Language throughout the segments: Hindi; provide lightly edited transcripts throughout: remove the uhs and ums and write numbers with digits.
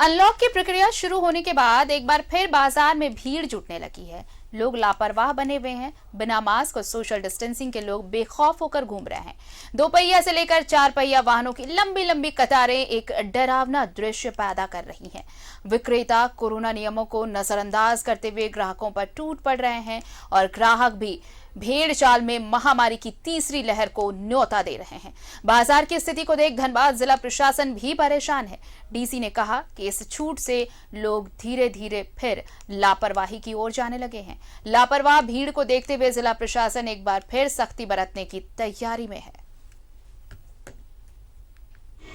अनलॉक की प्रक्रिया शुरू होने के बाद एक बार फिर बाजार में भीड़ जुटने लगी है। लोग लापरवाह बने हुए हैं। बिना मास्क और सोशल डिस्टेंसिंग के लोग बेखौफ होकर घूम रहे हैं। 2 पहिया से लेकर 4 पहिया वाहनों की लंबी लंबी कतारें एक डरावना दृश्य पैदा कर रही हैं। विक्रेता कोरोना नियमों को नजरअंदाज करते हुए ग्राहकों पर टूट पड़ रहे हैं और ग्राहक भी भेड़ चाल में महामारी की तीसरी लहर को न्योता दे रहे हैं। बाजार की स्थिति को देख धनबाद जिला प्रशासन भी परेशान है। डीसी ने कहा कि इस छूट से लोग धीरे धीरे फिर लापरवाही की ओर जाने लगे हैं। लापरवाह भीड़ को देखते हुए जिला प्रशासन एक बार फिर सख्ती बरतने की तैयारी में है।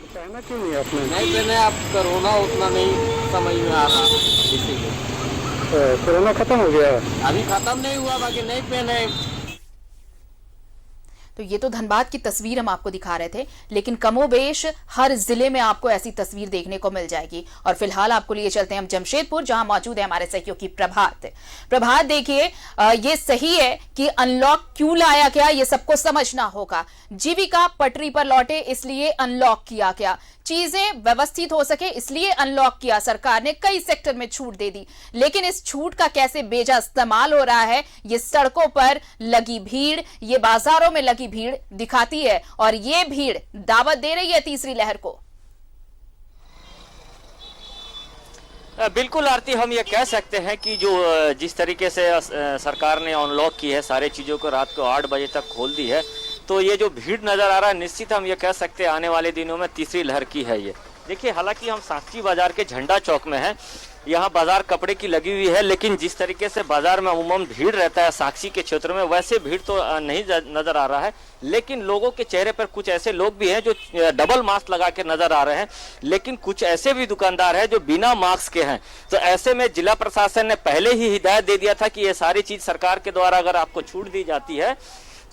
पहना क्यों नहीं आपने? नहीं पहने, आप कोरोना उतना नहीं समझ में आ रहा इसीलिए। कोरोना खत्म हो गया? अभी खत्म नहीं हुआ, बाकी नहीं पहने। तो ये तो धनबाद की तस्वीर हम आपको दिखा रहे थे, लेकिन कमोबेश हर जिले में आपको ऐसी तस्वीर देखने को मिल जाएगी। और फिलहाल आपको लिए चलते हैं हम जमशेदपुर, जहां मौजूद है हमारे सहयोगी प्रभात। देखिए, ये सही है कि अनलॉक क्यों लाया गया, ये सबको समझना होगा। जीविका पटरी पर लौटे इसलिए अनलॉक किया गया, चीजें व्यवस्थित हो सके इसलिए अनलॉक किया। सरकार ने कई सेक्टर में छूट दे दी, लेकिन इस छूट का कैसे बेजा इस्तेमाल हो रहा है, ये सड़कों पर लगी भीड़, ये बाजारों में लगी भीड़ दिखाती है। और ये भीड़ दावत दे रही है तीसरी लहर को। बिल्कुल आरती, हम ये कह सकते हैं कि जो जिस तरीके से सरकार ने अनलॉक की है, सारे चीज़ों को रात को 8 बजे तक खोल दी है, तो ये जो भीड़ नज़र आ रहा है, निश्चित हम ये कह सकते हैं आने वाले दिनों में तीसरी लहर की है ये। देखिए, हालांकि हम साक्षी बाजार के झंडा चौक में हैं, यहाँ बाजार कपड़े की लगी हुई है, लेकिन जिस तरीके से बाजार में अमूमन भीड़ रहता है साक्षी के क्षेत्र में, वैसे भीड़ तो नहीं नजर आ रहा है। लेकिन लोगों के चेहरे पर कुछ ऐसे लोग भी हैं जो डबल मास्क लगा के नजर आ रहे हैं, लेकिन कुछ ऐसे भी दुकानदार हैं जो बिना मास्क के हैं। तो ऐसे में जिला प्रशासन ने पहले ही हिदायत दे दिया था कि ये सारी चीज सरकार के द्वारा अगर आपको छूट दी जाती है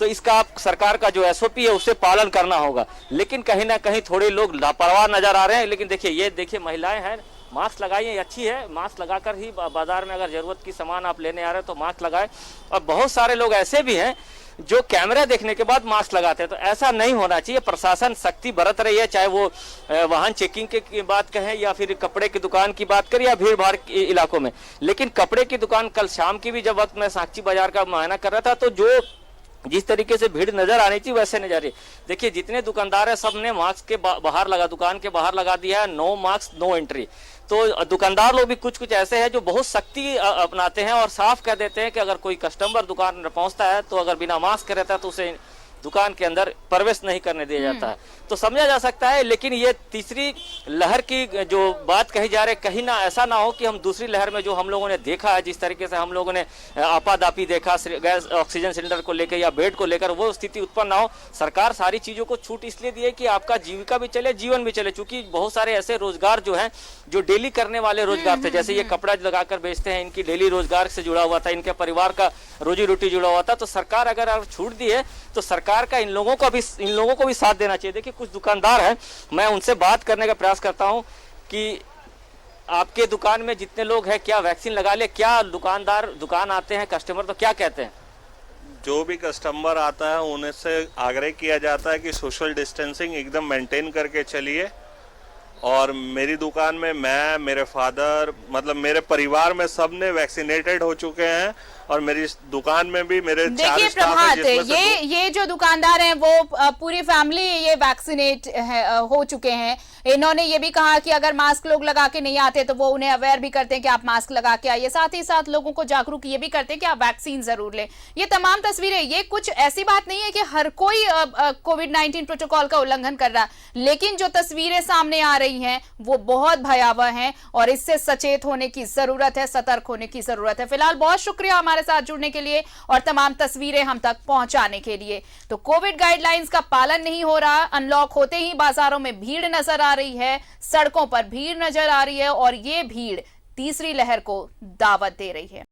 तो इसका आप सरकार का जो एसओपी है उससे पालन करना होगा। लेकिन कहीं ना कहीं थोड़े लोग लापरवाह नजर आ रहे हैं। लेकिन देखिए, ये देखिए महिलाएं हैं, मास्क लगाइए, अच्छी है, मास्क लगाकर ही बाजार में अगर जरूरत की सामान आप लेने आ रहे हैं तो मास्क लगाएं। और बहुत सारे लोग ऐसे भी हैं जो कैमरा देखने के बाद मास्क लगाते हैं, तो ऐसा नहीं होना चाहिए। प्रशासन सख्ती बरत रही है, चाहे वो वाहन चेकिंग की बात कहें या फिर कपड़े की दुकान की बात करें या भीड़ भाड़ के इलाकों में। लेकिन कपड़े की दुकान कल शाम की भी जब वक्त मैं साक्षी बाजार का मुआयना कर रहा था, तो जो जिस तरीके से भीड़ नजर आनी चाहिए वैसे नहीं जा रही। देखिए, जितने दुकानदार है सब ने मास्क के बाहर लगा, दुकान के बाहर लगा दिया है, नो मास्क नो एंट्री। तो दुकानदार लोग भी कुछ ऐसे हैं जो बहुत सख्ती अपनाते हैं और साफ कह देते हैं कि अगर कोई कस्टमर दुकान में पहुंचता है तो अगर बिना मास्क रहता है तो उसे दुकान के अंदर प्रवेश नहीं करने दिया जाता है। तो समझा जा सकता है। लेकिन ये तीसरी लहर की जो बात कही जा रही है, कहीं ना ऐसा ना हो कि हम दूसरी लहर में जो हम लोगों ने देखा है, जिस तरीके से हम लोगों ने आपादापी देखा गैस ऑक्सीजन सिलेंडर को लेकर या बेड को लेकर, वो स्थिति उत्पन्न ना हो। सरकार सारी चीजों को छूट इसलिए दी है कि आपका जीविका भी चले, जीवन भी चले। चूंकि बहुत सारे ऐसे रोजगार जो है जो डेली करने वाले रोजगार थे, जैसे ये कपड़ा लगाकर बेचते हैं, इनकी डेली रोजगार से जुड़ा हुआ था, इनके परिवार का रोजी रोटी जुड़ा हुआ था। तो सरकार अगर छूट दी है तो सरकार का इन लोगों को भी साथ देना चाहिए। देखिए, कुछ दुकानदार हैं, मैं उनसे बात करने का प्रयास करता हूं कि आपके दुकान में जितने लोग हैं क्या वैक्सीन लगा ले? क्या दुकान आते हैं कस्टमर तो क्या कहते हैं? जो भी कस्टमर आता है उन्हें से आग्रह किया जाता है कि सोशल डिस्टेंसिंग एकदम मेंटेन करके चलिए। और मेरी दुकान में मैं, मेरे फादर, मतलब मेरे परिवार में सब ने वैक्सीनेटेड हो चुके हैं और मेरी दुकान में भी मेरे 4 स्टाफ हैं, जिसमें से ये जो दुकानदार हैं वो पूरी फैमिली ये वैक्सीनेट हो चुके हैं। इन्होंने ये भी कहा कि अगर मास्क लोग लगा के नहीं आते तो वो उन्हें अवेयर भी करते हैं कि आप मास्क लगा के आइए। साथ ही साथ लोगों को जागरूक ये भी करते हैं कि आप वैक्सीन जरूर लें। ये तमाम तस्वीरें, ये कुछ ऐसी बात नहीं है कि हर कोई कोविड-19 प्रोटोकॉल का उल्लंघन कर रहा, लेकिन जो तस्वीरें सामने आ रही हैं वो बहुत भयावह हैं और इससे सचेत होने की जरूरत है, सतर्क होने की जरूरत है। फिलहाल बहुत शुक्रिया हमारे साथ जुड़ने के लिए और तमाम तस्वीरें हम तक पहुंचाने के लिए। तो कोविड गाइडलाइंस का पालन नहीं हो रहा, अनलॉक होते ही बाजारों में भीड़ नजर आ रही है, सड़कों पर भीड़ नजर आ रही है और ये भीड़ तीसरी लहर को दावत दे रही है।